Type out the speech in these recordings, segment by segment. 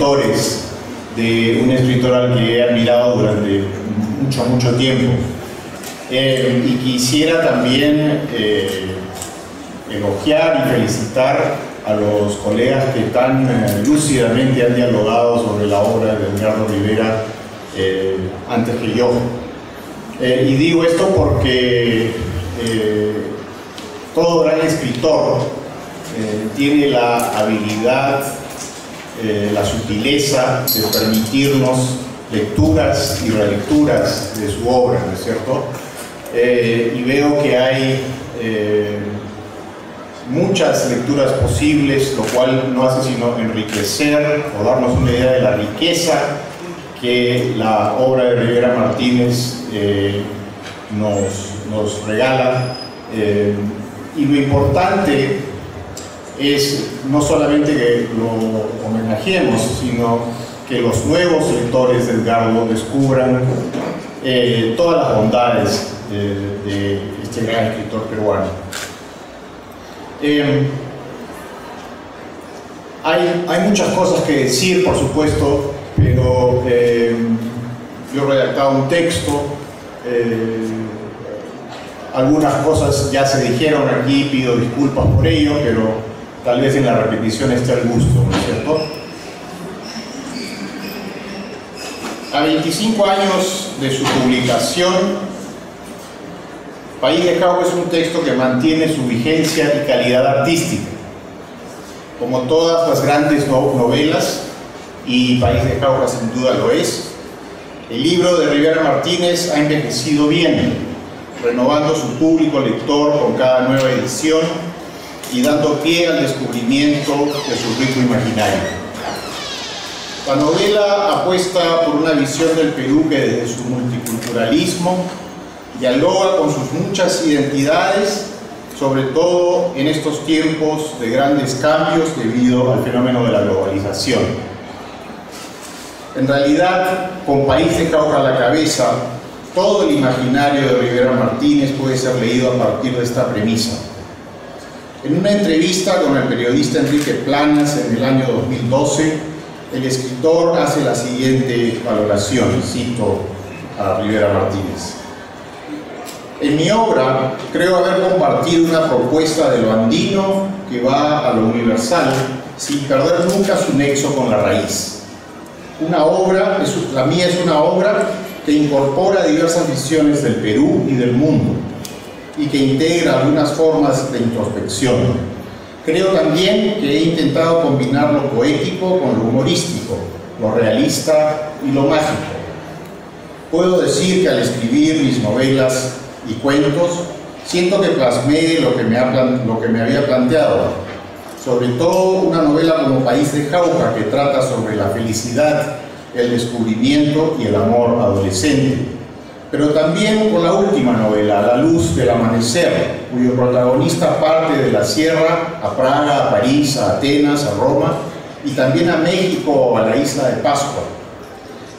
lectores de un escritor al que he admirado durante mucho tiempo. Y quisiera también elogiar y felicitar a los colegas que tan lúcidamente han dialogado sobre la obra de Edgardo Rivera antes que yo. Y digo esto porque todo gran escritor tiene la habilidad, la sutileza de permitirnos lecturas y relecturas de su obra, ¿no es cierto? Y veo que hay muchas lecturas posibles, lo cual no hace sino enriquecer o darnos una idea de la riqueza que la obra de Rivera Martínez nos regala. Y lo importante es no solamente que lo homenajeemos, sino que los nuevos lectores de Edgardo descubran todas las bondades de este gran escritor peruano. Hay muchas cosas que decir, por supuesto, pero yo he redactado un texto, algunas cosas ya se dijeron aquí, pido disculpas por ello, pero tal vez en la repetición esté al gusto, ¿no es cierto? A 25 años de su publicación, País de Jauja es un texto que mantiene su vigencia y calidad artística. Como todas las grandes novelas, y País de Jauja sin duda lo es, el libro de Rivera Martínez ha envejecido bien, renovando su público lector con cada nueva edición y dando pie al descubrimiento de su rico imaginario. La novela apuesta por una visión del Perú que desde su multiculturalismo dialoga con sus muchas identidades, sobre todo en estos tiempos de grandes cambios debido al fenómeno de la globalización. En realidad, con País de Jauja a la cabeza, todo el imaginario de Rivera Martínez puede ser leído a partir de esta premisa. En una entrevista con el periodista Enrique Planas en el año 2012, el escritor hace la siguiente valoración, cito a Rivera Martínez. En mi obra creo haber compartido una propuesta de lo andino que va a lo universal sin perder nunca su nexo con la raíz. La mía es una obra que incorpora diversas visiones del Perú y del mundo y que integra algunas formas de introspección. Creo también que he intentado combinar lo poético con lo humorístico, lo realista y lo mágico. Puedo decir que al escribir mis novelas y cuentos, siento que plasmé lo que me había planteado, sobre todo una novela como País de Jauja, que trata sobre la felicidad, el descubrimiento y el amor adolescente, pero también con la última novela, La luz del amanecer, cuyo protagonista parte de la sierra a Praga, a París, a Atenas, a Roma y también a México o a la isla de Pascua.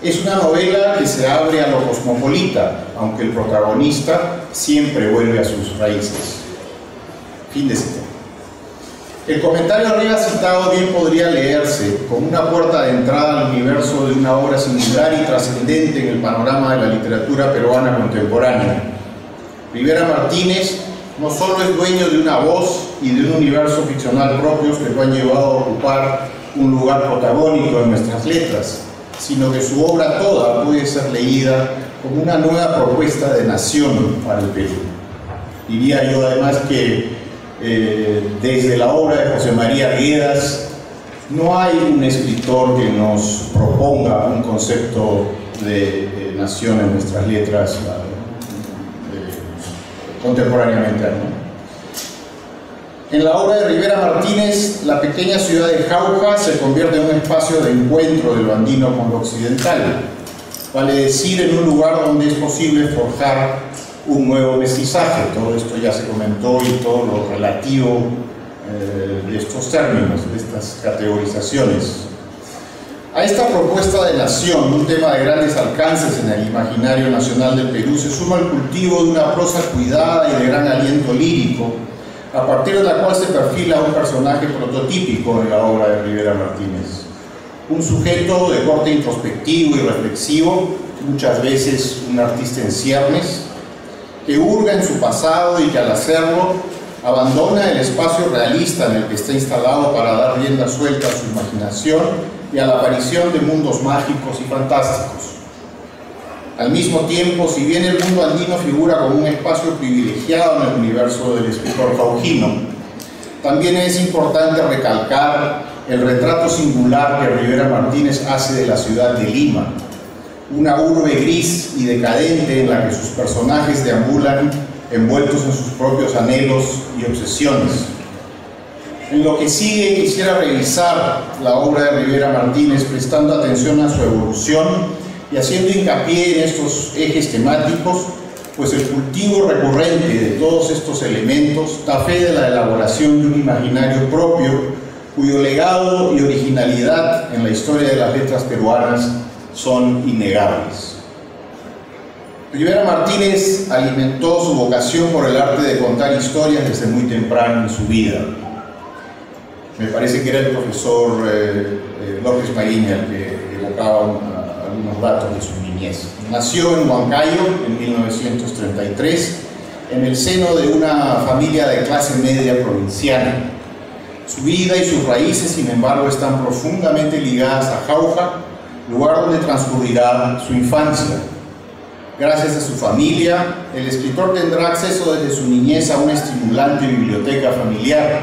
Es una novela que se abre a lo cosmopolita, aunque el protagonista siempre vuelve a sus raíces. Fin de cita. El comentario arriba citado bien podría leerse como una puerta de entrada al universo de una obra singular y trascendente en el panorama de la literatura peruana contemporánea. Rivera Martínez no solo es dueño de una voz y de un universo ficcional propios que lo han llevado a ocupar un lugar protagónico en nuestras letras, sino que su obra toda puede ser leída como una nueva propuesta de nación para el Perú. Diría yo además que desde la obra de José María Arguedas no hay un escritor que nos proponga un concepto de nación en nuestras letras contemporáneamente, ¿no? En la obra de Rivera Martínez, la pequeña ciudad de Jauja se convierte en un espacio de encuentro de lo andino con lo occidental, vale decir, en un lugar donde es posible forjar un nuevo mestizaje. Todo esto ya se comentó y todo lo relativo de estos términos, de estas categorizaciones. A esta propuesta de nación, un tema de grandes alcances en el imaginario nacional del Perú, se suma el cultivo de una prosa cuidada y de gran aliento lírico, a partir de la cual se perfila un personaje prototípico en la obra de Rivera Martínez. Un sujeto de corte introspectivo y reflexivo, muchas veces un artista en ciernes, que hurga en su pasado y que al hacerlo abandona el espacio realista en el que está instalado para dar rienda suelta a su imaginación y a la aparición de mundos mágicos y fantásticos. Al mismo tiempo, si bien el mundo andino figura como un espacio privilegiado en el universo del escritor cauquino, también es importante recalcar el retrato singular que Rivera Martínez hace de la ciudad de Lima, una urbe gris y decadente en la que sus personajes deambulan envueltos en sus propios anhelos y obsesiones. En lo que sigue, quisiera revisar la obra de Rivera Martínez prestando atención a su evolución y haciendo hincapié en estos ejes temáticos, pues el cultivo recurrente de todos estos elementos da fe de la elaboración de un imaginario propio, cuyo legado y originalidad en la historia de las letras peruanas son innegables. Rivera Martínez alimentó su vocación por el arte de contar historias desde muy temprano en su vida. Me parece que era el profesor López Mariña el que evocaba algunos datos de su niñez. Nació en Huancayo en 1933, en el seno de una familia de clase media provinciana. Su vida y sus raíces, sin embargo, están profundamente ligadas a Jauja, lugar donde transcurrirá su infancia. Gracias a su familia, el escritor tendrá acceso desde su niñez a una estimulante biblioteca familiar.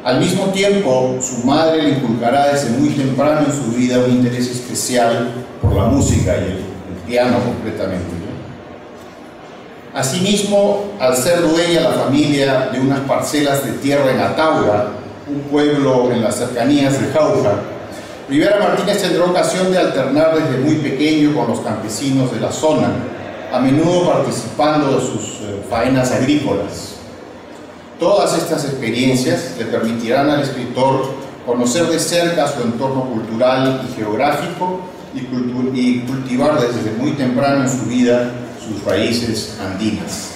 Al mismo tiempo, su madre le inculcará desde muy temprano en su vida un interés especial por la música y el piano concretamente. Asimismo, al ser dueña la familia de unas parcelas de tierra en Ataura, un pueblo en las cercanías de Jauja, Rivera Martínez tendrá ocasión de alternar desde muy pequeño con los campesinos de la zona, a menudo participando de sus faenas agrícolas. Todas estas experiencias le permitirán al escritor conocer de cerca su entorno cultural y geográfico y cultivar desde muy temprano en su vida sus raíces andinas.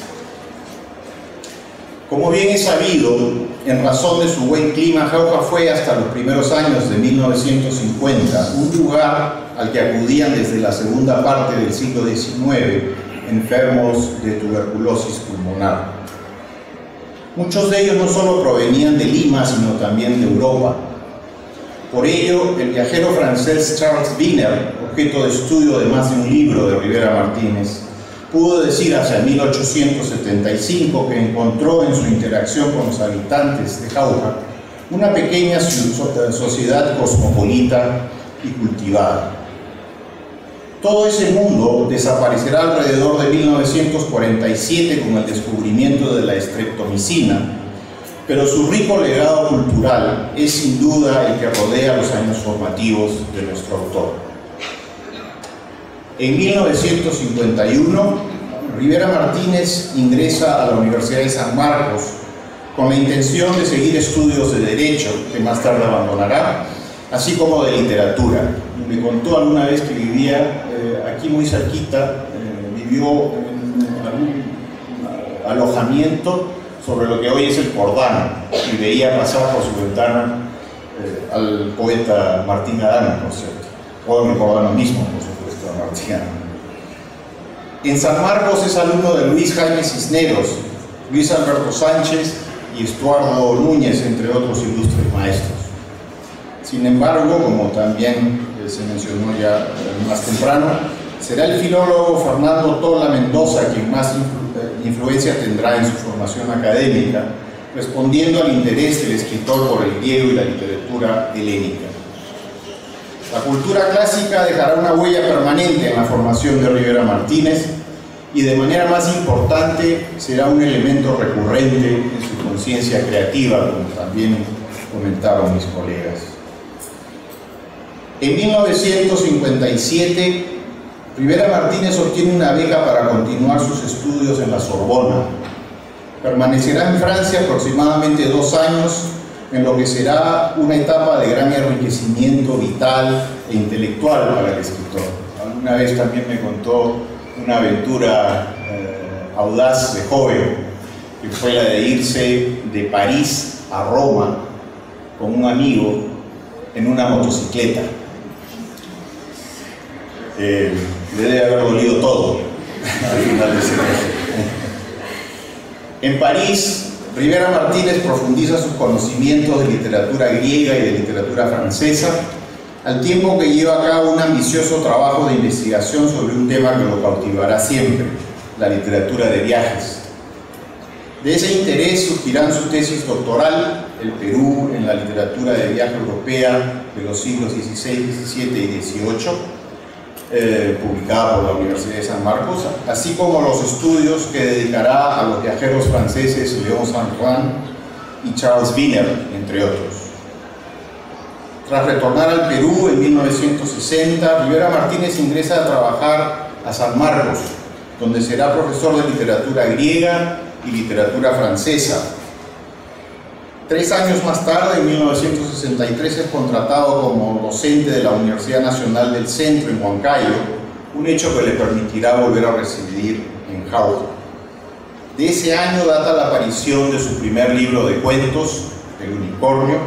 Como bien es sabido, en razón de su buen clima, Jauja fue hasta los primeros años de 1950 un lugar al que acudían desde la segunda parte del siglo XIX enfermos de tuberculosis pulmonar. Muchos de ellos no solo provenían de Lima, sino también de Europa. Por ello, el viajero francés Charles Wiener, objeto de estudio de más de un libro de Rivera Martínez, pudo decir hacia 1875 que encontró en su interacción con los habitantes de Jauja una pequeña sociedad cosmopolita y cultivada. Todo ese mundo desaparecerá alrededor de 1947 con el descubrimiento de la streptomicina, pero su rico legado cultural es sin duda el que rodea los años formativos de nuestro autor. En 1951, Rivera Martínez ingresa a la Universidad de San Marcos con la intención de seguir estudios de Derecho, que más tarde abandonará, así como de Literatura. Me contó alguna vez que vivía aquí muy cerquita, vivió en algún alojamiento sobre lo que hoy es el Cordano, y veía pasar por su ventana al poeta Martín Adán, por cierto, o en el Cordano mismo, por supuesto. En San Marcos es alumno de Luis Jaime Cisneros, Luis Alberto Sánchez y Estuardo Núñez, entre otros ilustres maestros. Sin embargo, como también se mencionó ya más temprano, será el filólogo Fernando Tola Mendoza quien más influencia tendrá en su formación académica, respondiendo al interés del escritor por el griego y la literatura helénica. La cultura clásica dejará una huella permanente en la formación de Rivera Martínez y de manera más importante será un elemento recurrente en su conciencia creativa, como también comentaron mis colegas. En 1957, Rivera Martínez obtiene una beca para continuar sus estudios en la Sorbona. Permanecerá en Francia aproximadamente 2 años, en lo que será una etapa de gran enriquecimiento vital e intelectual para el escritor. Alguna vez también me contó una aventura audaz de joven, que fue la de irse de París a Roma con un amigo en una motocicleta. Le debe haber dolido todo al final de ese viaje. En París, Rivera Martínez profundiza sus conocimientos de literatura griega y de literatura francesa, al tiempo que lleva a cabo un ambicioso trabajo de investigación sobre un tema que lo cautivará siempre: la literatura de viajes. De ese interés surgirán su tesis doctoral, El Perú en la literatura de viaje europea de los siglos XVI, XVII y XVIII, publicada por la Universidad de San Marcos, así como los estudios que dedicará a los viajeros franceses Léon Saint-Ouen y Charles Wiener, entre otros. Tras retornar al Perú en 1960, Rivera Martínez ingresa a trabajar a San Marcos, donde será profesor de literatura griega y literatura francesa. 3 años más tarde, en 1963, es contratado como docente de la Universidad Nacional del Centro en Huancayo, un hecho que le permitirá volver a residir en Jauja. De ese año data la aparición de su primer libro de cuentos, El Unicornio,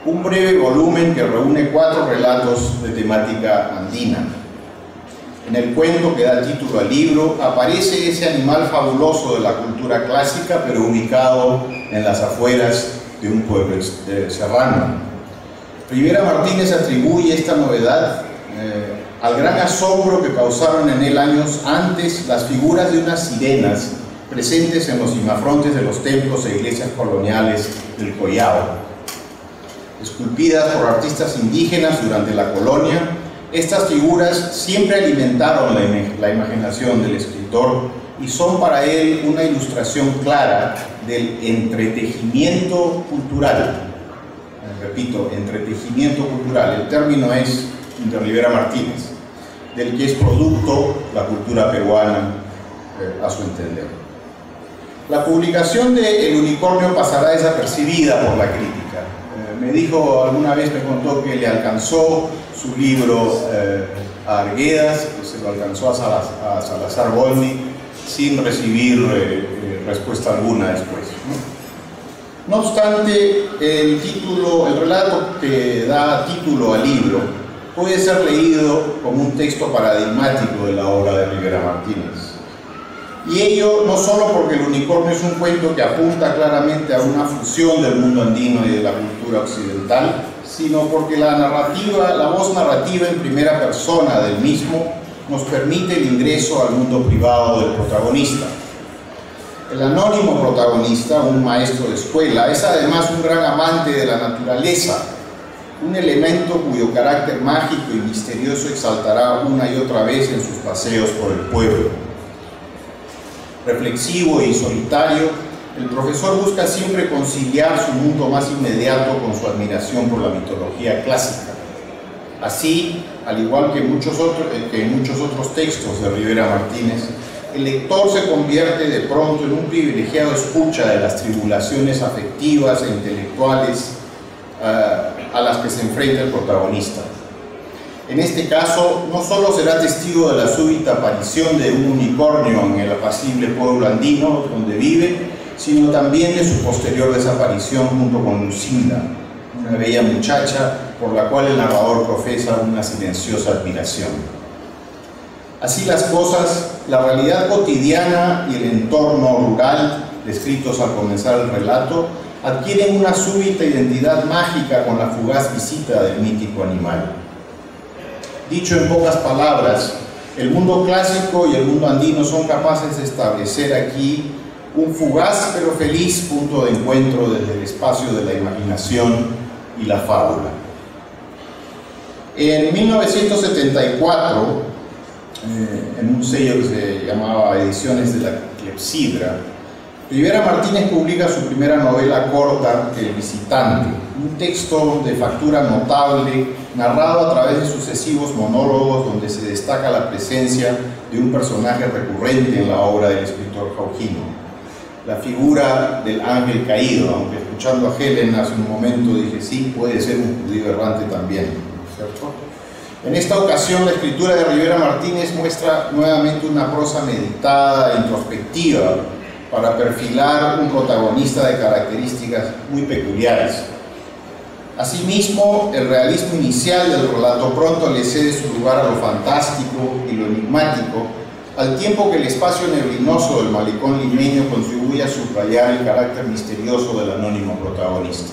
un breve volumen que reúne 4 relatos de temática andina. En el cuento que da título al libro aparece ese animal fabuloso de la cultura clásica, pero ubicado en las afueras de un pueblo serrano. Rivera Martínez atribuye esta novedad al gran asombro que causaron en él años antes las figuras de unas sirenas presentes en los cimafrontes de los templos e iglesias coloniales del Collao. Esculpidas por artistas indígenas durante la colonia, estas figuras siempre alimentaron la imaginación del escritor y son para él una ilustración clara del entretejimiento cultural. Repito, entretejimiento cultural, el término es de Rivera Martínez, del que es producto la cultura peruana, a su entender. La publicación de El Unicornio pasará desapercibida por la crítica. Me dijo alguna vez, me contó que le alcanzó su libro a Arguedas, que se lo alcanzó a Salazar Volny, sin recibir respuesta alguna después. No obstante, el relato que da título al libro puede ser leído como un texto paradigmático de la obra de Rivera Martínez. Y ello no solo porque El Unicornio es un cuento que apunta claramente a una fusión del mundo andino y de la cultura occidental, sino porque la voz narrativa en primera persona del mismo nos permite el ingreso al mundo privado del protagonista. El anónimo protagonista, un maestro de escuela, es además un gran amante de la naturaleza, un elemento cuyo carácter mágico y misterioso exaltará una y otra vez en sus paseos por el pueblo. Reflexivo y solitario, el profesor busca siempre conciliar su mundo más inmediato con su admiración por la mitología clásica. Así, al igual que en muchos otros textos de Rivera Martínez, el lector se convierte de pronto en un privilegiado escucha de las tribulaciones afectivas e intelectuales a las que se enfrenta el protagonista. En este caso, no solo será testigo de la súbita aparición de un unicornio en el apacible pueblo andino donde vive, sino también de su posterior desaparición junto con Lucinda, una bella muchacha por la cual el narrador profesa una silenciosa admiración. Así las cosas, la realidad cotidiana y el entorno rural, descritos al comenzar el relato, adquieren una súbita identidad mágica con la fugaz visita del mítico animal. Dicho en pocas palabras, el mundo clásico y el mundo andino son capaces de establecer aquí un fugaz pero feliz punto de encuentro desde el espacio de la imaginación y la fábula. En 1974, en un sello que se llamaba Ediciones de la Clepsidra, Rivera Martínez publica su primera novela corta, El Visitante, un texto de factura notable, narrado a través de sucesivos monólogos donde se destaca la presencia de un personaje recurrente en la obra del escritor jaujino, la figura del ángel caído, aunque escuchando a Helen hace un momento dije, sí, puede ser un judío errante también, ¿cierto? En esta ocasión, la escritura de Rivera Martínez muestra nuevamente una prosa meditada e introspectiva para perfilar un protagonista de características muy peculiares. Asimismo, el realismo inicial del relato pronto le cede su lugar a lo fantástico y lo enigmático, al tiempo que el espacio neblinoso del malecón limeño contribuye a subrayar el carácter misterioso del anónimo protagonista.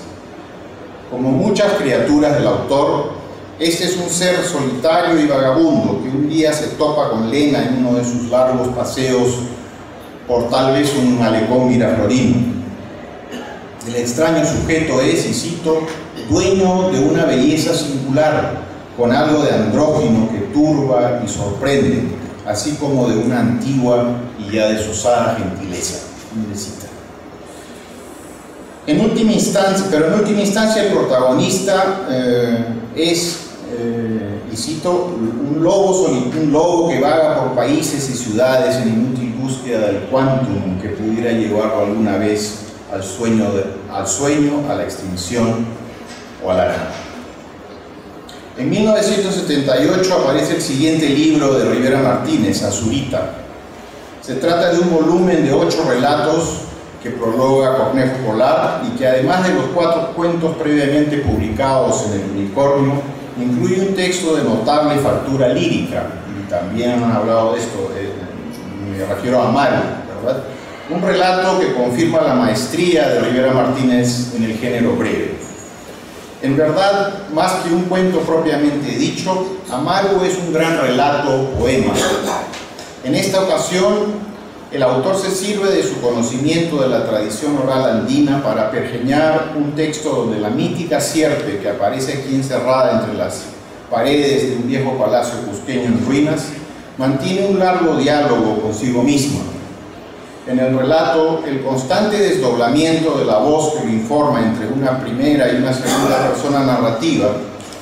Como muchas criaturas del autor, este es un ser solitario y vagabundo que un día se topa con Lena en uno de sus largos paseos por tal vez un malecón miraflorino. El extraño sujeto es, y cito, dueño de una belleza singular, con algo de andrógino que turba y sorprende, así como de una antigua y ya desosada gentileza. En última instancia el protagonista es, y cito, un lobo que vaga por países y ciudades en inútil búsqueda del quantum que pudiera llevarlo alguna vez al sueño, a la extinción o a la nada. En 1978 aparece el siguiente libro de Rivera Martínez, Azurita. Se trata de un volumen de 8 relatos que prologa Cornejo Polar y que, además de los 4 cuentos previamente publicados en El Unicornio, incluye un texto de notable factura lírica, y también han hablado de esto, me refiero a Mario, ¿verdad? Un relato que confirma la maestría de Rivera Martínez en el género breve. En verdad, más que un cuento propiamente dicho, Amaru es un gran relato poema. En esta ocasión, el autor se sirve de su conocimiento de la tradición oral andina para pergeñar un texto donde la mítica sierpe que aparece aquí encerrada entre las paredes de un viejo palacio cusqueño en ruinas mantiene un largo diálogo consigo misma. En el relato, el constante desdoblamiento de la voz que lo informa entre una primera y una segunda persona narrativa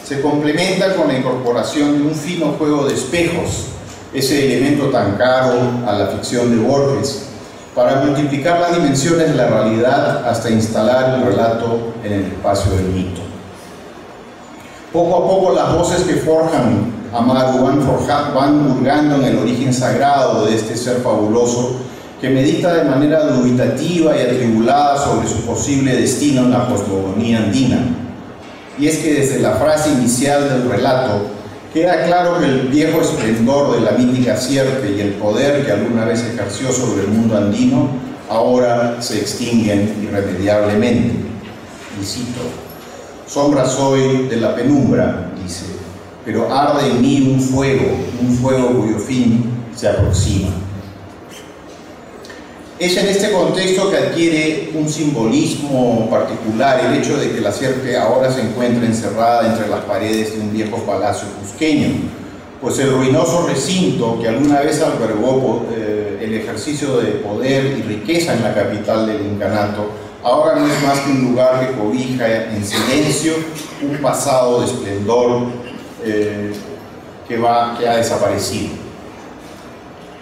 se complementa con la incorporación de un fino juego de espejos, ese elemento tan caro a la ficción de Borges, para multiplicar las dimensiones de la realidad hasta instalar el relato en el espacio del mito. Poco a poco las voces que forjan a Amaru van hurgando en el origen sagrado de este ser fabuloso que medita de manera dubitativa y atribulada sobre su posible destino en la cosmogonía andina. Y es que desde la frase inicial del relato queda claro que el viejo esplendor de la mítica sierpe y el poder que alguna vez ejerció sobre el mundo andino ahora se extinguen irremediablemente. Y cito: sombra soy de la penumbra, dice, pero arde en mí un fuego cuyo fin se aproxima. Es en este contexto que adquiere un simbolismo particular el hecho de que la sierpe ahora se encuentra encerrada entre las paredes de un viejo palacio cusqueño, pues el ruinoso recinto que alguna vez albergó el ejercicio de poder y riqueza en la capital del incanato, ahora no es más que un lugar que cobija en silencio un pasado de esplendor que ha desaparecido.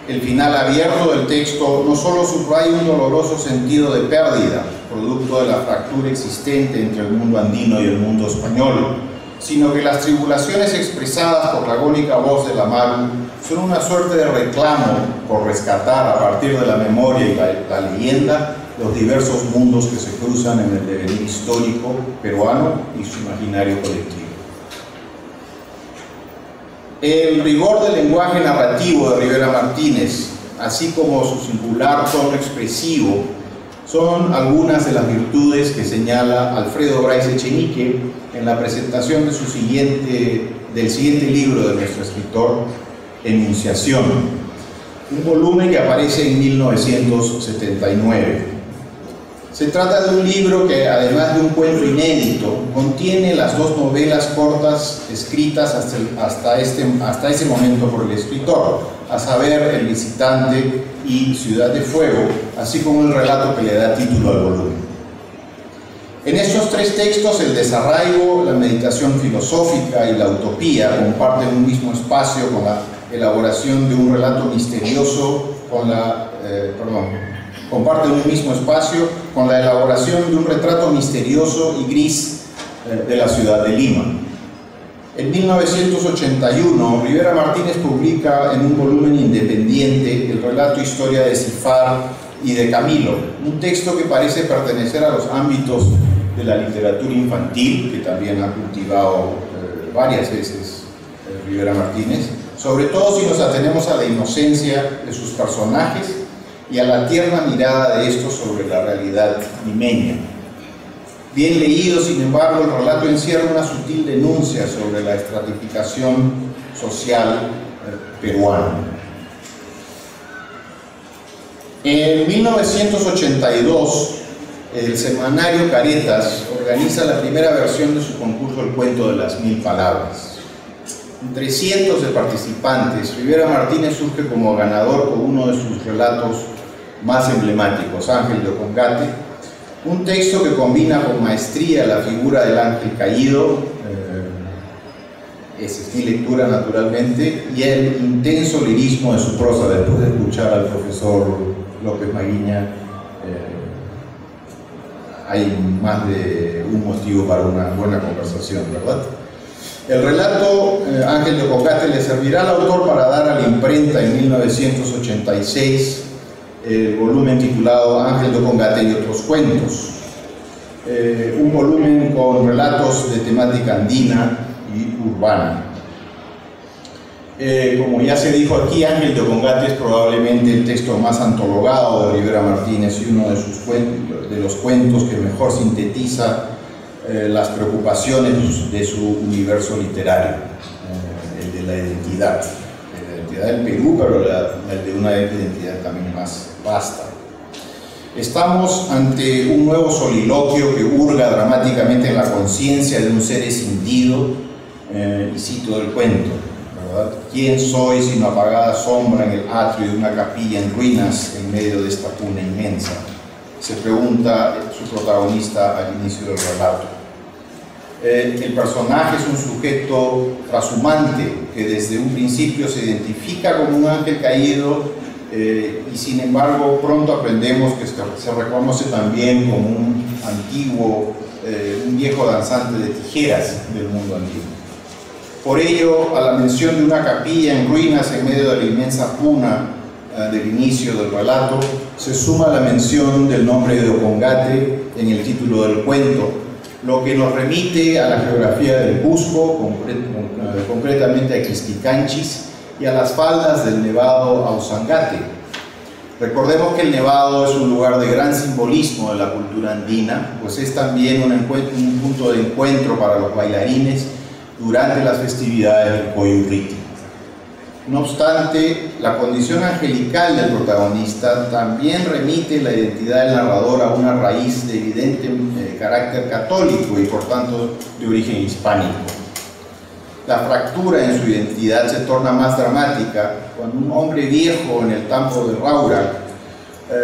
El final abierto del texto no solo subraya un doloroso sentido de pérdida, producto de la fractura existente entre el mundo andino y el mundo español, sino que las tribulaciones expresadas por la agónica voz de la Amaru son una suerte de reclamo por rescatar a partir de la memoria y la leyenda los diversos mundos que se cruzan en el devenir histórico peruano y su imaginario colectivo. El rigor del lenguaje narrativo de Rivera Martínez, así como su singular tono expresivo, son algunas de las virtudes que señala Alfredo Bryce Echenique en la presentación de del siguiente libro de nuestro escritor, Enunciación, un volumen que aparece en 1979. Se trata de un libro que, además de un cuento inédito, contiene las 2 novelas cortas escritas hasta ese momento por el escritor, a saber, El visitante y Ciudad de Fuego, así como el relato que le da título al volumen. En estos 3 textos, el desarraigo, la meditación filosófica y la utopía comparten un mismo espacio con la elaboración de un relato misterioso, comparten un mismo espacio con la elaboración de un retrato misterioso y gris de la ciudad de Lima. En 1981, Rivera Martínez publica en un volumen independiente el relato Historia de Cifar y de Camilo, un texto que parece pertenecer a los ámbitos de la literatura infantil, que también ha cultivado varias veces Rivera Martínez, sobre todo si nos atenemos a la inocencia de sus personajes y a la tierna mirada de estos sobre la realidad limeña. Bien leído, sin embargo, el relato encierra una sutil denuncia sobre la estratificación social peruana. En 1982, el semanario Caretas organiza la primera versión de su concurso El cuento de las 1000 palabras. Entre cientos de participantes, Rivera Martínez surge como ganador con uno de sus relatos más emblemáticos, Ángel de Ocongate, un texto que combina con maestría la figura del ángel caído, esa es mi lectura naturalmente, y el intenso lirismo de su prosa. Después de escuchar al profesor López Maguiña, hay más de un motivo para una buena conversación, ¿verdad? El relato Ángel de Ocongate le servirá al autor para dar a la imprenta en 1986 el volumen titulado Ángel de Ocongate y otros cuentos, un volumen con relatos de temática andina y urbana. Como ya se dijo aquí, Ángel de Ocongate es probablemente el texto más antologado de Rivera Martínez y uno de los cuentos que mejor sintetiza las preocupaciones de su universo literario, el de la identidad del Perú, pero el de una identidad también más vasta. Estamos ante un nuevo soliloquio que hurga dramáticamente en la conciencia de un ser escindido, y cito del cuento, ¿verdad? ¿Quién soy sino apagada sombra en el atrio de una capilla en ruinas en medio de esta puna inmensa? Se pregunta su protagonista al inicio del relato. El personaje es un sujeto trashumante que desde un principio se identifica como un ángel caído, y sin embargo pronto aprendemos que se reconoce también como un viejo danzante de tijeras del mundo antiguo. Por ello, a la mención de una capilla en ruinas en medio de la inmensa puna del inicio del relato, se suma la mención del nombre de Ocongate en el título del cuento, lo que nos remite a la geografía del Cusco, concretamente a Quisquicanchis, y a las faldas del Nevado Ausangate. Recordemos que el Nevado es un lugar de gran simbolismo de la cultura andina, pues es también un punto de encuentro para los bailarines durante las festividades del Coyurriti. No obstante, la condición angelical del protagonista también remite la identidad del narrador a una raíz de evidente carácter católico y por tanto de origen hispánico. La fractura en su identidad se torna más dramática cuando un hombre viejo en el campo de Raura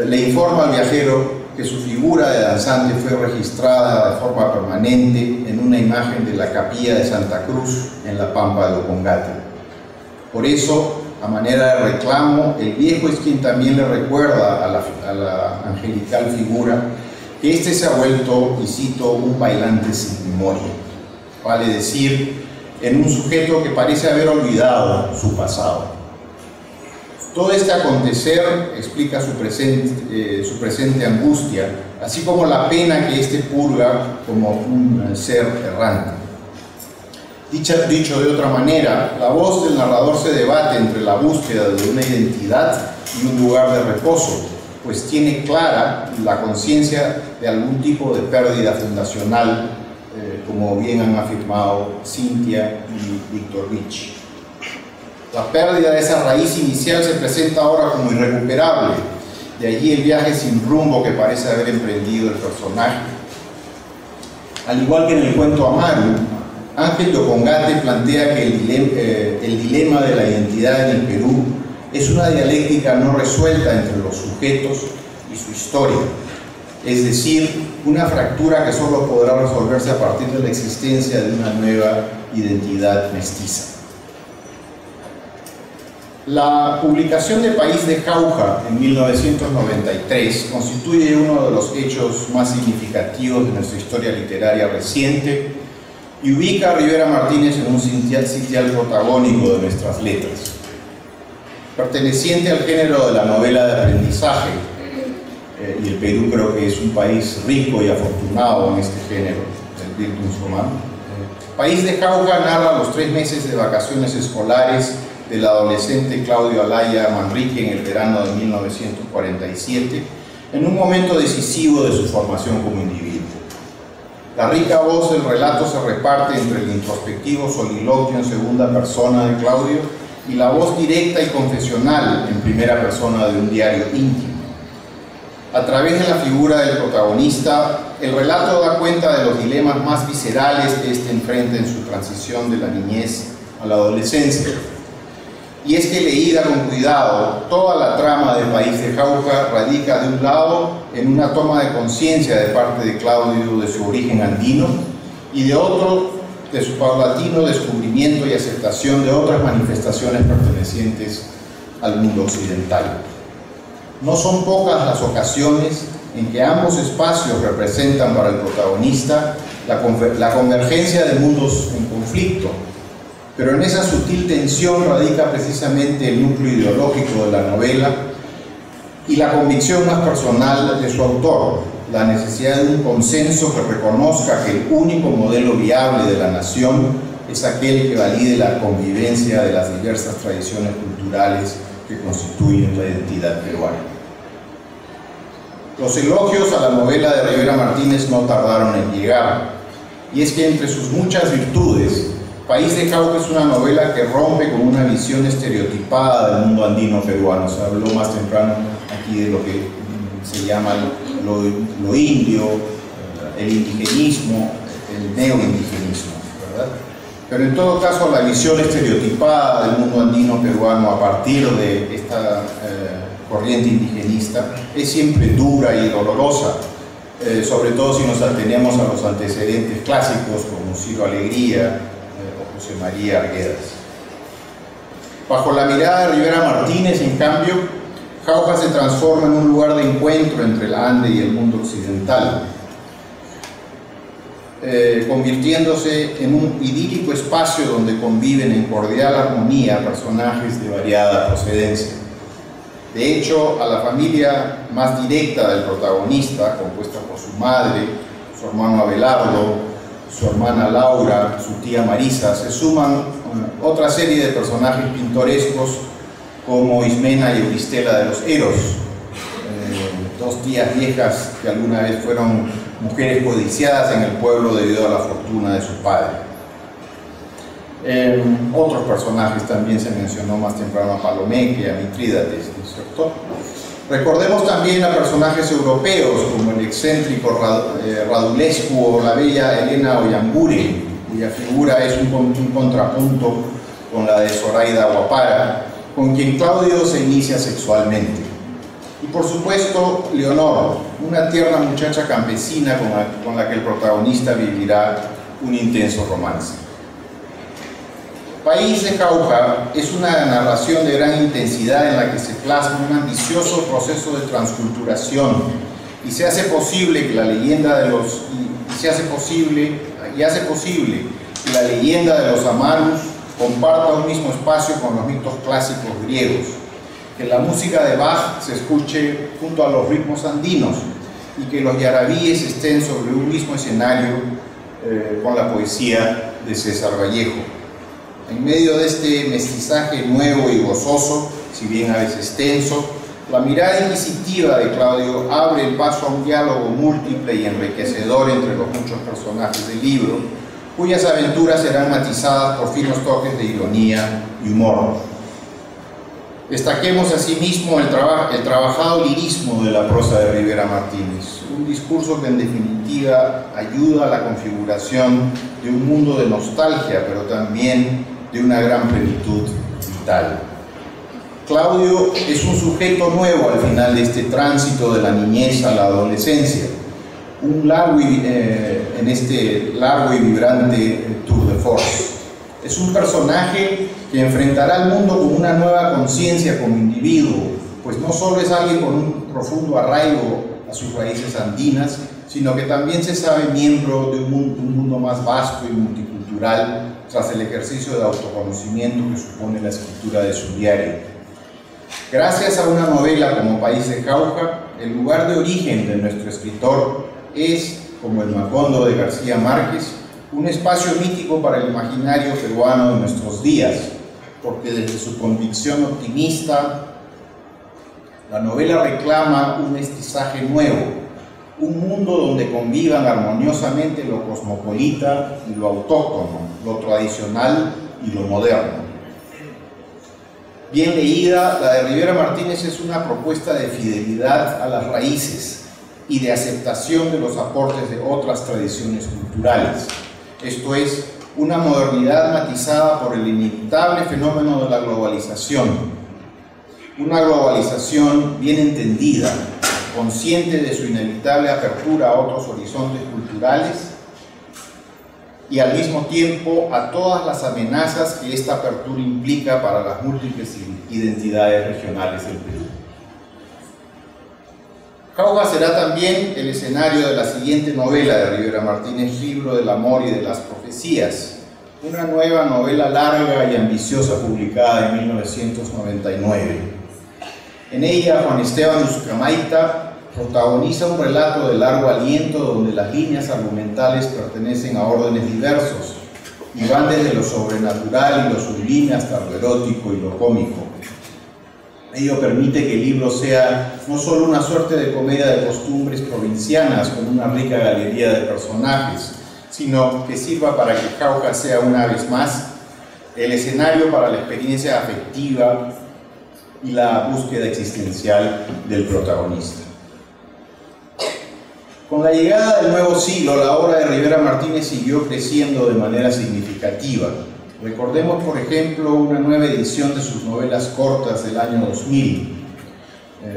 le informa al viajero que su figura de danzante fue registrada de forma permanente en una imagen de la capilla de Santa Cruz en la pampa de Ocongate. Por eso, a manera de reclamo, el viejo es quien también le recuerda a la angelical figura que éste se ha vuelto, y cito, un bailante sin memoria. Vale decir, en un sujeto que parece haber olvidado su pasado. Todo este acontecer explica su presente angustia, así como la pena que éste purga como un ser errante. Dicho de otra manera, la voz del narrador se debate entre la búsqueda de una identidad y un lugar de reposo, pues tiene clara la conciencia de algún tipo de pérdida fundacional, como bien han afirmado Cintia y Víctor Rich. La pérdida de esa raíz inicial se presenta ahora como irrecuperable, de allí el viaje sin rumbo que parece haber emprendido el personaje. Al igual que en el cuento Amaru, Ángel de Ocongate plantea que el dilema de la identidad en el Perú es una dialéctica no resuelta entre los sujetos y su historia, es decir, una fractura que solo podrá resolverse a partir de la existencia de una nueva identidad mestiza. La publicación de País de Jauja en 1993 constituye uno de los hechos más significativos de nuestra historia literaria reciente y ubica a Rivera Martínez en un sitial protagónico de nuestras letras. Perteneciente al género de la novela de aprendizaje, y el Perú creo que es un país rico y afortunado en este género, el Bildungsroman. País de Jauja narra los 3 meses de vacaciones escolares del adolescente Claudio Alaya Manrique en el verano de 1947, en un momento decisivo de su formación como individuo. La rica voz del relato se reparte entre el introspectivo soliloquio en segunda persona de Claudio y la voz directa y confesional en primera persona de un diario íntimo. A través de la figura del protagonista, el relato da cuenta de los dilemas más viscerales que éste enfrenta en su transición de la niñez a la adolescencia. Y es que leída con cuidado, toda la trama del país de Jauja radica de un lado en una toma de conciencia de parte de Claudio de su origen andino y de otro de su paulatino descubrimiento y aceptación de otras manifestaciones pertenecientes al mundo occidental. No son pocas las ocasiones en que ambos espacios representan para el protagonista la convergencia de mundos en conflicto, pero en esa sutil tensión radica precisamente el núcleo ideológico de la novela y la convicción más personal de su autor, la necesidad de un consenso que reconozca que el único modelo viable de la nación es aquel que valide la convivencia de las diversas tradiciones culturales que constituyen la identidad peruana. Los elogios a la novela de Rivera Martínez no tardaron en llegar, y es que entre sus muchas virtudes, País de Jauja es una novela que rompe con una visión estereotipada del mundo andino peruano. Se habló más temprano aquí de lo que se llama lo indio, el indigenismo, el neoindigenismo, ¿verdad? Pero en todo caso la visión estereotipada del mundo andino peruano a partir de esta corriente indigenista es siempre dura y dolorosa, sobre todo si nos atenemos a los antecedentes clásicos como Ciro Alegría o José María Arguedas. Bajo la mirada de Rivera Martínez, en cambio, Jauja se transforma en un lugar de encuentro entre el Ande y el mundo occidental, convirtiéndose en un idílico espacio donde conviven en cordial armonía personajes de variada procedencia. De hecho, a la familia más directa del protagonista, compuesta por su madre, su hermano Abelardo, su hermana Laura, su tía Marisa, se suman otra serie de personajes pintorescos como Ismena y Euristela de los Eros, dos tías viejas que alguna vez fueron mujeres codiciadas en el pueblo debido a la fortuna de su padre. Otros personajes también se mencionó más temprano, a Palomeque, a Mitrídates, ¿no es cierto? Recordemos también a personajes europeos como el excéntrico Radulescu o la bella Elena Ollambure, cuya figura es un contrapunto con la de Zoraida Guapara, con quien Claudio se inicia sexualmente. Y por supuesto, Leonor, una tierna muchacha campesina con la que el protagonista vivirá un intenso romance. País de Jauja es una narración de gran intensidad en la que se plasma un ambicioso proceso de transculturación y hace posible que la leyenda de los Amarus comparta un mismo espacio con los mitos clásicos griegos, que la música de Bach se escuche junto a los ritmos andinos y que los yarabíes estén sobre un mismo escenario con la poesía de César Vallejo. En medio de este mestizaje nuevo y gozoso, si bien a veces tenso, la mirada inquisitiva de Claudio abre el paso a un diálogo múltiple y enriquecedor entre los muchos personajes del libro, cuyas aventuras serán matizadas por finos toques de ironía y humor. Destaquemos asimismo el trabajado lirismo de la prosa de Rivera Martínez, un discurso que en definitiva ayuda a la configuración de un mundo de nostalgia, pero también de una gran plenitud vital. Claudio es un sujeto nuevo al final de este tránsito de la niñez a la adolescencia, en este largo y vibrante tour de force. Es un personaje que enfrentará al mundo con una nueva conciencia como individuo, pues no solo es alguien con un profundo arraigo a sus raíces andinas, sino que también se sabe miembro de un mundo más vasto y multicultural tras el ejercicio de autoconocimiento que supone la escritura de su diario. Gracias a una novela como País de Jauja, el lugar de origen de nuestro escritor es, como el Macondo de García Márquez, un espacio mítico para el imaginario peruano de nuestros días, porque desde su convicción optimista, la novela reclama un mestizaje nuevo, un mundo donde convivan armoniosamente lo cosmopolita y lo autóctono, lo tradicional y lo moderno. Bien leída, la de Rivera Martínez es una propuesta de fidelidad a las raíces y de aceptación de los aportes de otras tradiciones culturales. Esto es, una modernidad matizada por el inevitable fenómeno de la globalización. Una globalización bien entendida, consciente de su inevitable apertura a otros horizontes culturales y al mismo tiempo a todas las amenazas que esta apertura implica para las múltiples identidades regionales del Perú. Jauja será también el escenario de la siguiente novela de Rivera Martínez, Libro del Amor y de las Profecías, una nueva novela larga y ambiciosa publicada en 1999. En ella, Juan Esteban Usucamaita protagoniza un relato de largo aliento donde las líneas argumentales pertenecen a órdenes diversos y van desde lo sobrenatural y lo sublime hasta lo erótico y lo cómico. Ello permite que el libro sea no solo una suerte de comedia de costumbres provincianas con una rica galería de personajes, sino que sirva para que Jauja sea una vez más el escenario para la experiencia afectiva y la búsqueda existencial del protagonista. Con la llegada del nuevo siglo, la obra de Rivera Martínez siguió creciendo de manera significativa. Recordemos, por ejemplo, una nueva edición de sus novelas cortas del año 2000,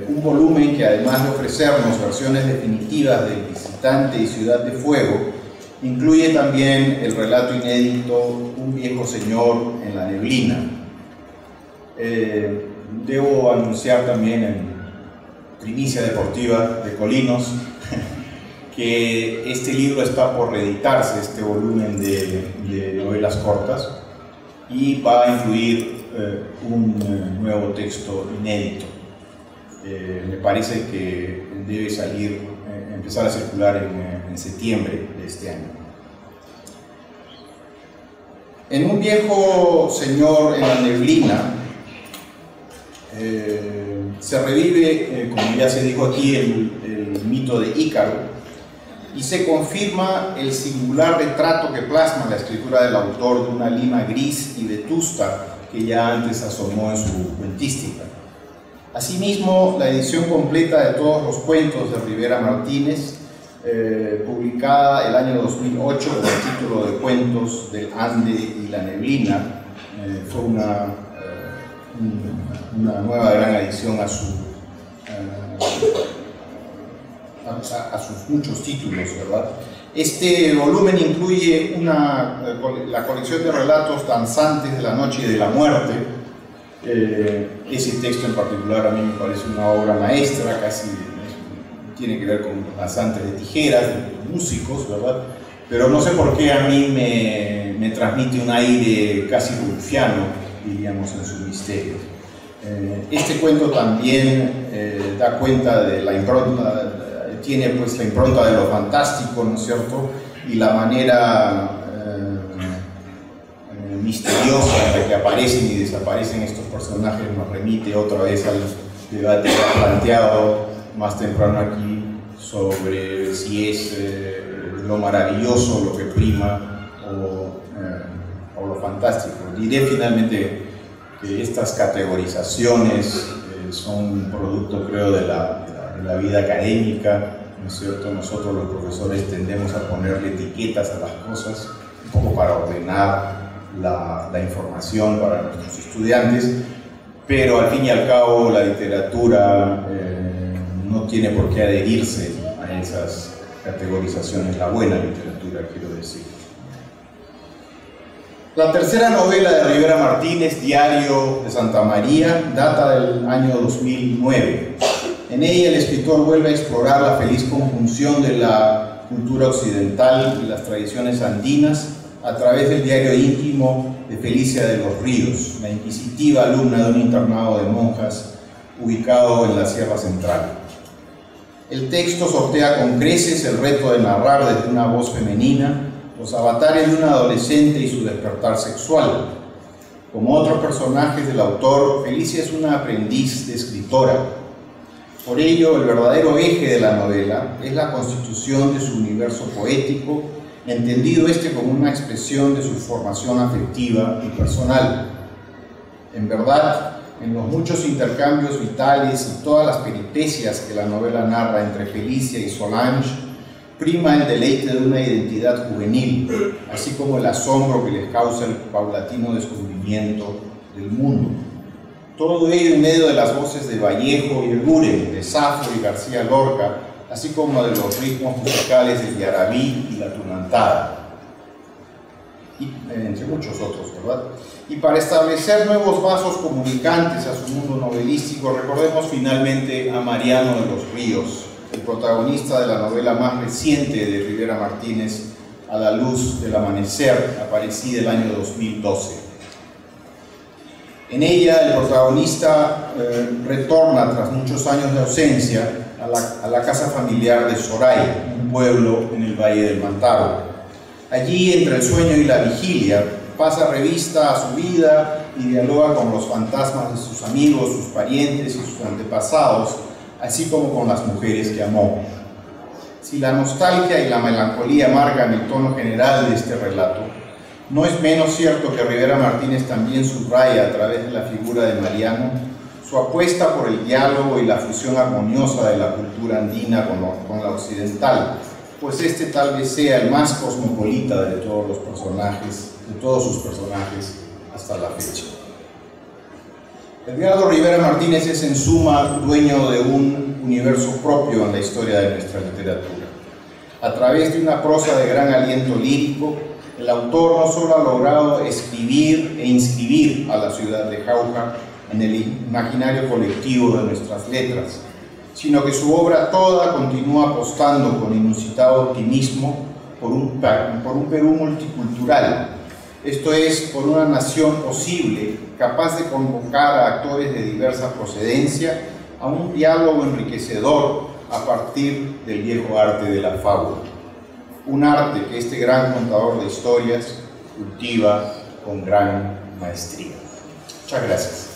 un volumen que, además de ofrecernos versiones definitivas del Visitante y Ciudad de Fuego, incluye también el relato inédito Un viejo señor en la neblina. Debo anunciar también en primicia deportiva de Colinos que este libro está por reeditarse, este volumen de novelas cortas, y va a incluir un nuevo texto inédito. Me parece que debe empezar a circular en septiembre de este año. En Un viejo señor en la neblina se revive, como ya se dijo aquí, el mito de Ícaro, y se confirma el singular retrato que plasma la escritura del autor de una Lima gris y vetusta que ya antes asomó en su cuentística. Asimismo, la edición completa de todos los cuentos de Rivera Martínez, publicada el año 2008 con el título de Cuentos del Ande y la Neblina, fue una nueva gran adición a sus muchos títulos, ¿verdad? Este volumen incluye la colección de relatos danzantes de la noche y de la muerte. Ese texto en particular a mí me parece una obra maestra, casi tiene que ver con danzantes de tijeras, de músicos, ¿verdad? Pero no sé por qué a mí me transmite un aire casi rufiano, diríamos, en su misterio. Este cuento también da cuenta de la impronta, tiene pues la impronta de lo fantástico, ¿no es cierto? Y la manera misteriosa en la que aparecen y desaparecen estos personajes nos remite otra vez al debate ya planteado más temprano aquí sobre si es lo maravilloso lo que prima o lo fantástico. Diré finalmente que estas categorizaciones son producto, creo, de la vida académica, ¿no es cierto? Nosotros los profesores tendemos a ponerle etiquetas a las cosas, un poco para ordenar la información para nuestros estudiantes, pero al fin y al cabo la literatura no tiene por qué adherirse a esas categorizaciones, la buena literatura, quiero decir. La tercera novela de Rivera Martínez, Diario de Santa María, data del año 2009. En ella el escritor vuelve a explorar la feliz conjunción de la cultura occidental y las tradiciones andinas a través del diario íntimo de Felicia de los Ríos, la inquisitiva alumna de un internado de monjas ubicado en la Sierra Central. El texto sortea con creces el reto de narrar desde una voz femenina los avatares de un adolescente y su despertar sexual. Como otros personajes del autor, Felicia es una aprendiz de escritora. Por ello, el verdadero eje de la novela es la constitución de su universo poético, entendido como una expresión de su formación afectiva y personal. En verdad, en los muchos intercambios vitales y todas las peripecias que la novela narra entre Felicia y Solange, prima el deleite de una identidad juvenil, así como el asombro que les causa el paulatino descubrimiento del mundo. Todo ello en medio de las voces de Vallejo y Eguren, de Safo y García Lorca, así como de los ritmos musicales de Yarabí y la Tunantada, y entre muchos otros, ¿verdad? Y para establecer nuevos vasos comunicantes a su mundo novelístico, recordemos finalmente a Mariano de los Ríos, el protagonista de la novela más reciente de Rivera Martínez, A la luz del amanecer, aparecida el año 2012. En ella, el protagonista retorna tras muchos años de ausencia a la casa familiar de Soray, un pueblo en el Valle del Mantaro. Allí, entre el sueño y la vigilia, pasa revista a su vida y dialoga con los fantasmas de sus amigos, sus parientes y sus antepasados, así como con las mujeres que amó. Si la nostalgia y la melancolía marcan el tono general de este relato, no es menos cierto que Rivera Martínez también subraya a través de la figura de Mariano su apuesta por el diálogo y la fusión armoniosa de la cultura andina con la occidental, pues este tal vez sea el más cosmopolita de todos sus personajes hasta la fecha. Edgardo Rivera Martínez es en suma dueño de un universo propio en la historia de nuestra literatura. A través de una prosa de gran aliento lírico, el autor no solo ha logrado escribir e inscribir a la ciudad de Jauja en el imaginario colectivo de nuestras letras, sino que su obra toda continúa apostando con inusitado optimismo por un Perú multicultural, esto es, por una nación posible, capaz de convocar a actores de diversa procedencia a un diálogo enriquecedor a partir del viejo arte de la fábula. Un arte que este gran contador de historias cultiva con gran maestría. Muchas gracias.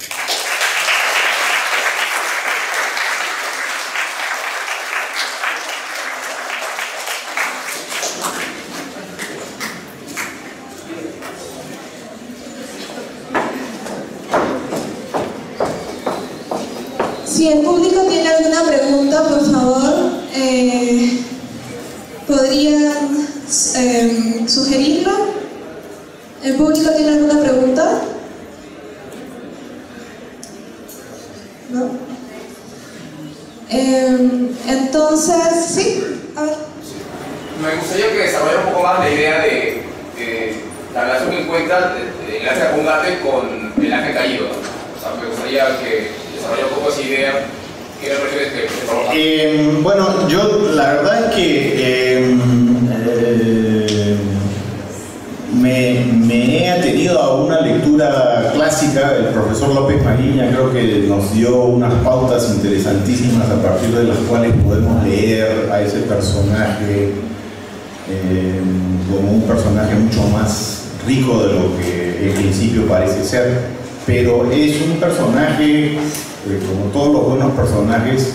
Si el público tiene alguna pregunta, por favor, podrían sugerirlo. ¿El público tiene alguna pregunta? ¿No? Entonces, sí, a ver. Me gustaría que desarrollara un poco más la idea de la relación que encuentra el arte de combate con el ángel caído. O sea, me gustaría que desarrollara un poco esa idea. ¿Qué refieres que bueno, yo la verdad es que me he atenido a una lectura clásica. El profesor López Mariña creo que nos dio unas pautas interesantísimas a partir de las cuales podemos leer a ese personaje como un personaje mucho más rico de lo que en principio parece ser, pero es un personaje, como todos los buenos personajes,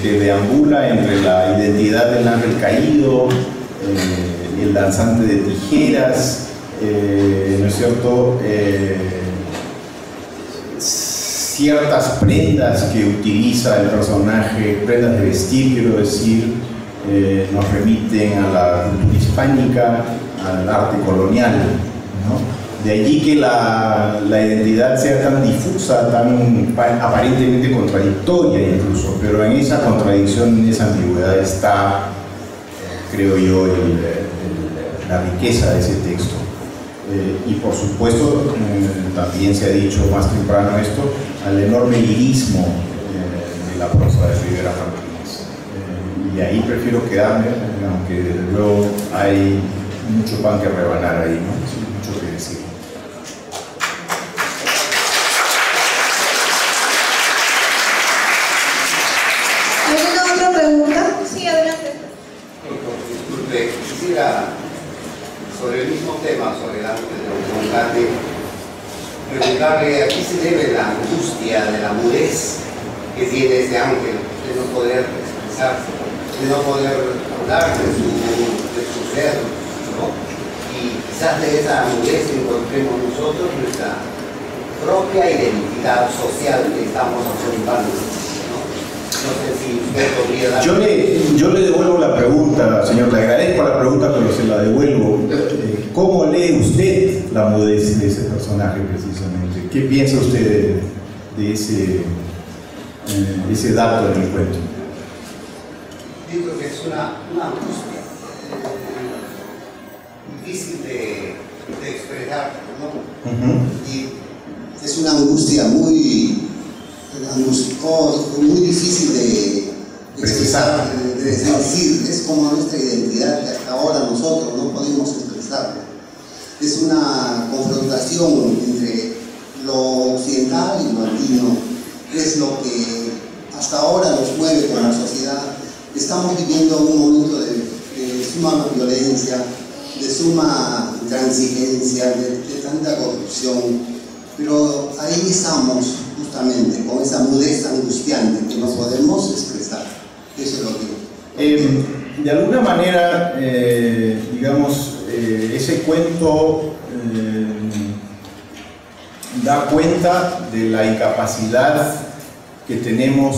que deambula entre la identidad del ángel caído, el danzante de tijeras, ¿no es cierto? Ciertas prendas que utiliza el personaje, prendas de vestir, quiero decir, nos remiten a la cultura hispánica, al arte colonial, ¿no? De allí que la identidad sea tan difusa, tan aparentemente contradictoria incluso, pero en esa contradicción, en esa ambigüedad está, creo yo, la riqueza de ese texto. Y por supuesto, también se ha dicho más temprano esto, al enorme lirismo de la prosa de Rivera Martínez. Y ahí prefiero quedarme, aunque desde luego hay mucho pan que rebanar ahí, ¿no? Sí, mucho que decir. Congate, preguntarle a qué se debe la angustia de la mudez que tiene este ángel de no poder expresarse, de no poder hablar de su ser, ¿no? Y quizás de esa mudez encontremos nosotros nuestra propia identidad social que estamos afrontando, ¿no? No sé si usted podría dar... Yo le devuelvo la pregunta, señor, le agradezco la pregunta, pero se la devuelvo. ¿Cómo lee usted la mudez de ese personaje precisamente? ¿Qué piensa usted de ese dato en el cuento? Digo que es una angustia difícil de expresar, ¿no? Y es una angustia muy difícil de expresar, de decir. Es como nuestra identidad que hasta ahora nosotros no podemos expresar. Es una confrontación entre lo occidental y lo andino. Es lo que hasta ahora nos mueve como sociedad. Estamos viviendo un momento de suma violencia, de suma intransigencia, de tanta corrupción, pero ahí estamos justamente con esa mudez angustiante que no podemos expresar. Eso es lo que... de alguna manera, digamos, ese cuento da cuenta de la incapacidad que tenemos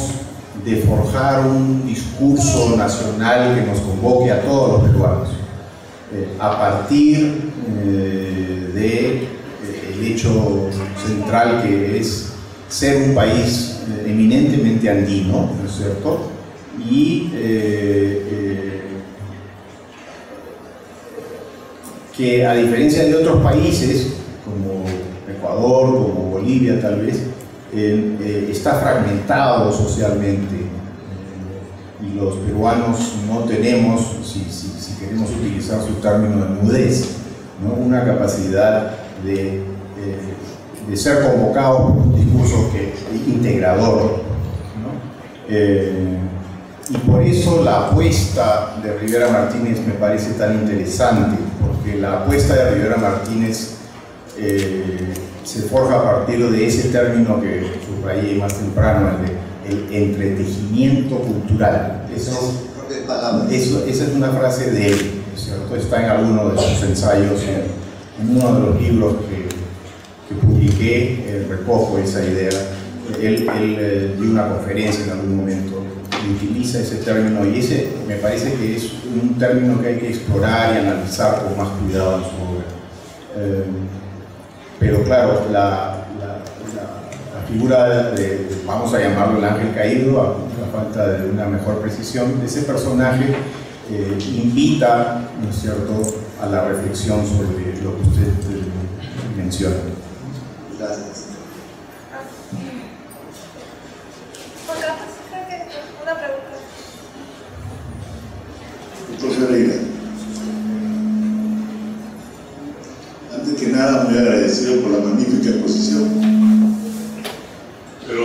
de forjar un discurso nacional que nos convoque a todos los peruanos, a partir del hecho central que es ser un país eminentemente andino, ¿no es cierto? Y que a diferencia de otros países como Ecuador, como Bolivia tal vez, está fragmentado socialmente y los peruanos no tenemos, si queremos utilizar su término de mudez, ¿no? Una capacidad de ser convocados por un discurso integrador, ¿no? Y por eso la apuesta de Rivera Martínez me parece tan interesante, porque la apuesta de Rivera Martínez se forja a partir de ese término que subrayé más temprano, el entretejimiento cultural. Esa es una frase de él, ¿cierto? Está en alguno de sus ensayos, en uno de los libros que publiqué, recojo esa idea. Él dio una conferencia en algún momento y utiliza ese término, y ese me parece que es un término que hay que explorar y analizar con más cuidado en su obra. Pero claro, la figura vamos a llamarlo el ángel caído, a falta de una mejor precisión, ese personaje invita, ¿no es cierto?, a la reflexión sobre lo que usted menciona. Gracias. Una pregunta. Doctor Ferreira, antes que nada muy agradecido por la magnífica exposición, pero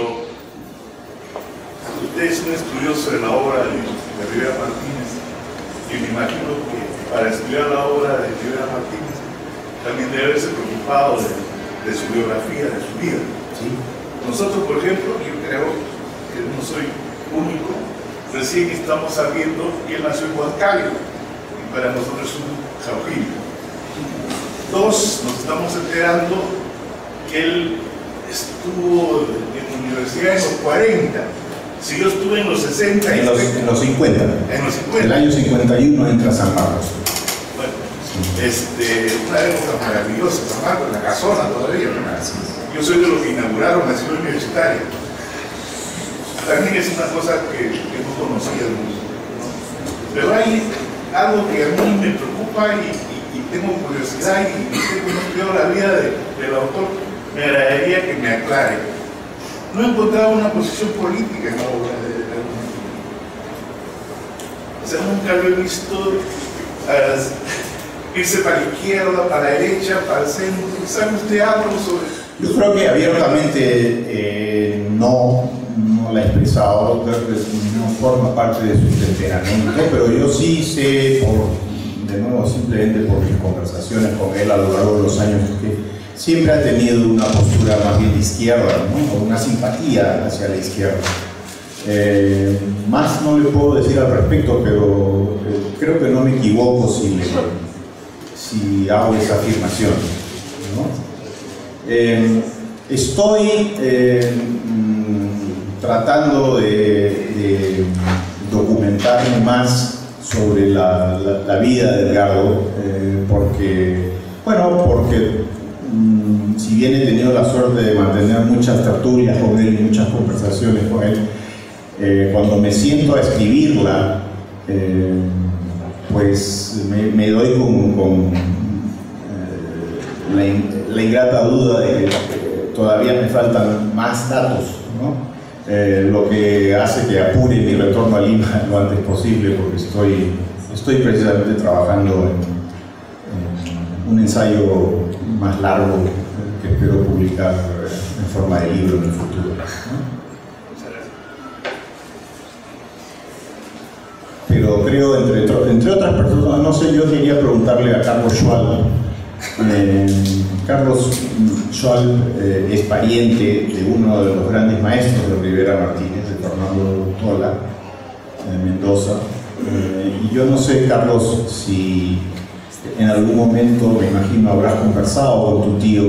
usted es un estudioso de la obra de Rivera Martínez, y me imagino que para estudiar la obra de Rivera Martínez también debe haberse preocupado de su biografía, de su vida. ¿Sí? Nosotros, por ejemplo, yo creo que no soy único, recién estamos sabiendo que él nació en Huancayo, y para nosotros es un jaujío. Dos, nos estamos enterando que él estuvo en la universidad en los 40, si yo estuve en los 60. En los 50. En los 50. El año 51 entra a San Marcos. Bueno, una época maravillosa, San Marcos, en la casona todavía, ¿no? Yo soy de los que inauguraron la ciudad universitaria. También es una cosa que no conocíamos, ¿no? Pero hay algo que a mí me preocupa y tengo curiosidad, y usted que no estudió la vida del autor, me agradaría que me aclare. No he encontrado una posición política en la obra de o sea, nunca lo he visto irse para la izquierda, para la derecha, para el centro. ¿Sabe usted algo sobre...? Yo creo que abiertamente no la he expresado, creo que no forma parte de su temperamento, pero yo sí sé, de nuevo, simplemente por mis conversaciones con él a lo largo de los años, siempre ha tenido una postura más bien de izquierda, ¿no? O una simpatía hacia la izquierda. Más no le puedo decir al respecto, pero creo que no me equivoco si hago esa afirmación, ¿no? Estoy tratando de documentarme más sobre la vida de Edgardo, porque si bien he tenido la suerte de mantener muchas tertulias con él y muchas conversaciones con él, cuando me siento a escribirla, pues me doy con la ingrata duda de que todavía me faltan más datos, ¿no? Lo que hace que apure mi retorno a Lima lo antes posible, porque estoy precisamente trabajando en un ensayo más largo que espero publicar en forma de libro en el futuro, ¿no? Pero creo, entre otras personas, no sé, yo quería preguntarle a Carlos Schwalb. Carlos Schwalb es pariente de uno de los grandes maestros de Rivera Martínez, de Fernando Tola, de Mendoza. Y yo no sé, Carlos, si en algún momento, me imagino, habrás conversado con tu tío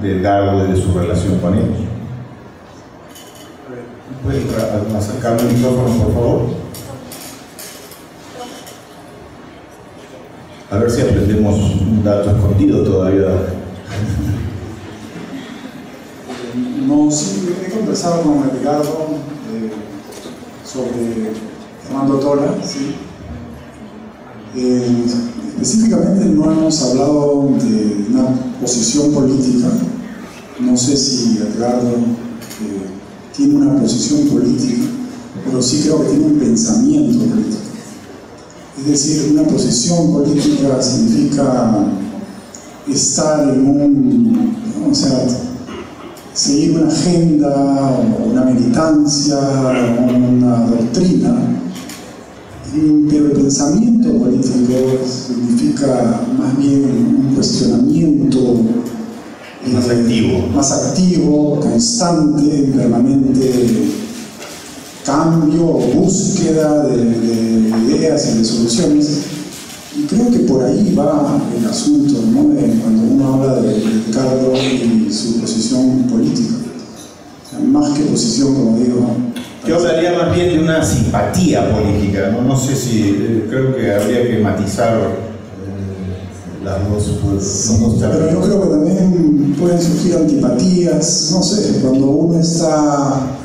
de Edgardo y de su relación con él. ¿Puedes acercarme el micrófono, por favor? A ver si aprendemos un dato escondido todavía. No, sí, he conversado con Edgardo sobre Fernando Tola, sí. Específicamente no hemos hablado de una posición política. No sé si Edgardo tiene una posición política, pero sí creo que tiene un pensamiento político. Es decir, una posición política significa estar en seguir una agenda, una militancia, una doctrina, pero el pensamiento político significa más bien un cuestionamiento más activo, constante, permanente cambio o búsqueda de ideas y de soluciones. Y creo que por ahí va el asunto, ¿no? Cuando uno habla de Edgardo y su posición política. Más que posición, como digo. Yo hablaría más bien de una simpatía política, ¿no? No sé si, creo que habría que matizar las dos, pero yo creo que también pueden surgir antipatías, no sé, cuando uno está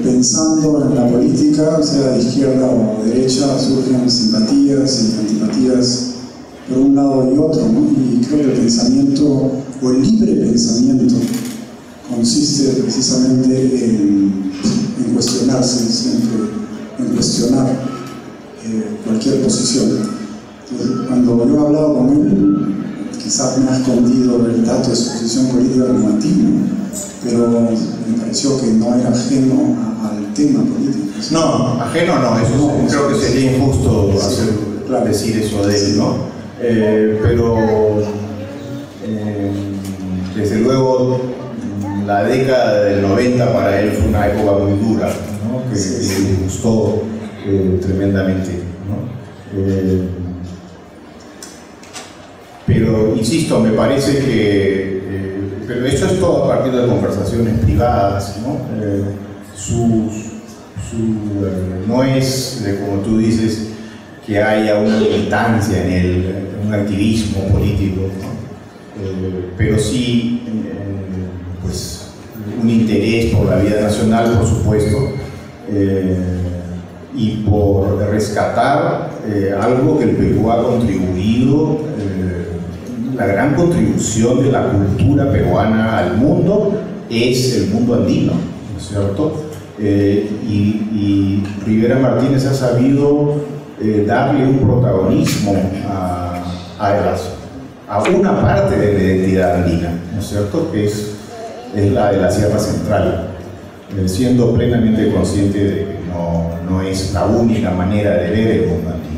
pensando en la política, sea de izquierda o de derecha, surgen simpatías y antipatías por un lado y otro, ¿no? Y creo que el pensamiento, o el libre pensamiento, consiste precisamente en cuestionarse siempre, en cuestionar cualquier posición. Entonces, cuando yo he hablado con él, quizás me ha escondido el dato de su posición política como antiguo, pero me pareció que no era ajeno al tema político. No, ajeno no, eso no, creo que sería injusto decir eso de él, ¿no? Pero desde luego la década del 90 para él fue una época muy dura, ¿no? Que le gustó tremendamente, ¿no? Pero insisto, me parece que pero eso es todo a partir de conversaciones privadas, ¿no? No es, como tú dices, que haya una militancia en él, un activismo político, ¿no? Pero sí pues, un interés por la vida nacional, por supuesto, y por rescatar algo que el Perú ha contribuido, la gran contribución de la cultura peruana al mundo es el mundo andino, ¿no es cierto? Y Rivera Martínez ha sabido darle un protagonismo a una parte de la identidad andina, ¿no es cierto? Que es la de la Sierra Central, siendo plenamente consciente de que no es la única manera de ver el mundo andino.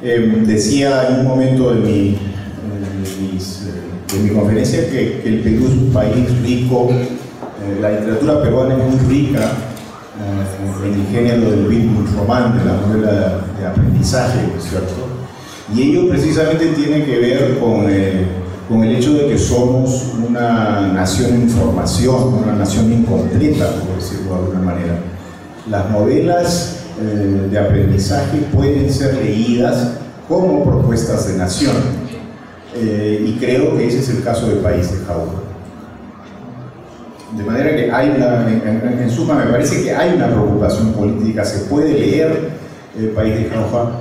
Decía en un momento de mi conferencia que el Perú es un país rico, la literatura peruana es muy rica en el género del Bildungsroman, de la novela de aprendizaje, ¿cierto? Y ello precisamente tiene que ver con el hecho de que somos una nación en formación, una nación incompleta, por decirlo de alguna manera. Las novelas de aprendizaje pueden ser leídas como propuestas de nación, y creo que ese es el caso del País de Jauja. De manera que hay en suma me parece que hay una preocupación política, se puede leer el País de Jauja,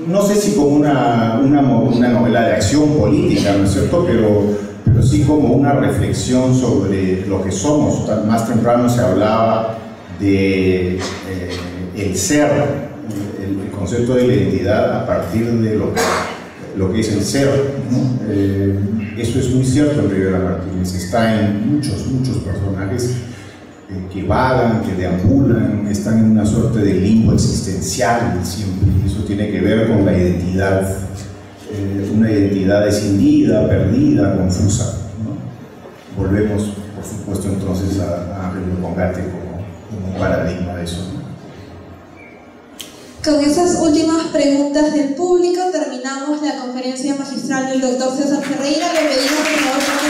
no sé si como una novela de acción política, ¿no es cierto?, pero sí como una reflexión sobre lo que somos. Más temprano se hablaba de el ser, el concepto de la identidad a partir de lo que es el ser, ¿no? Eso es muy cierto en Rivera Martínez, está en muchos personajes que vagan, que deambulan, están en una suerte de limbo existencial siempre. Eso tiene que ver con la identidad, una identidad escindida, perdida, confusa, ¿no? Volvemos, por supuesto, entonces a Ángel Congate como un paradigma de eso, ¿no? Con esas últimas preguntas del público terminamos la conferencia magistral del doctor César Ferreira. Le pedimos por favor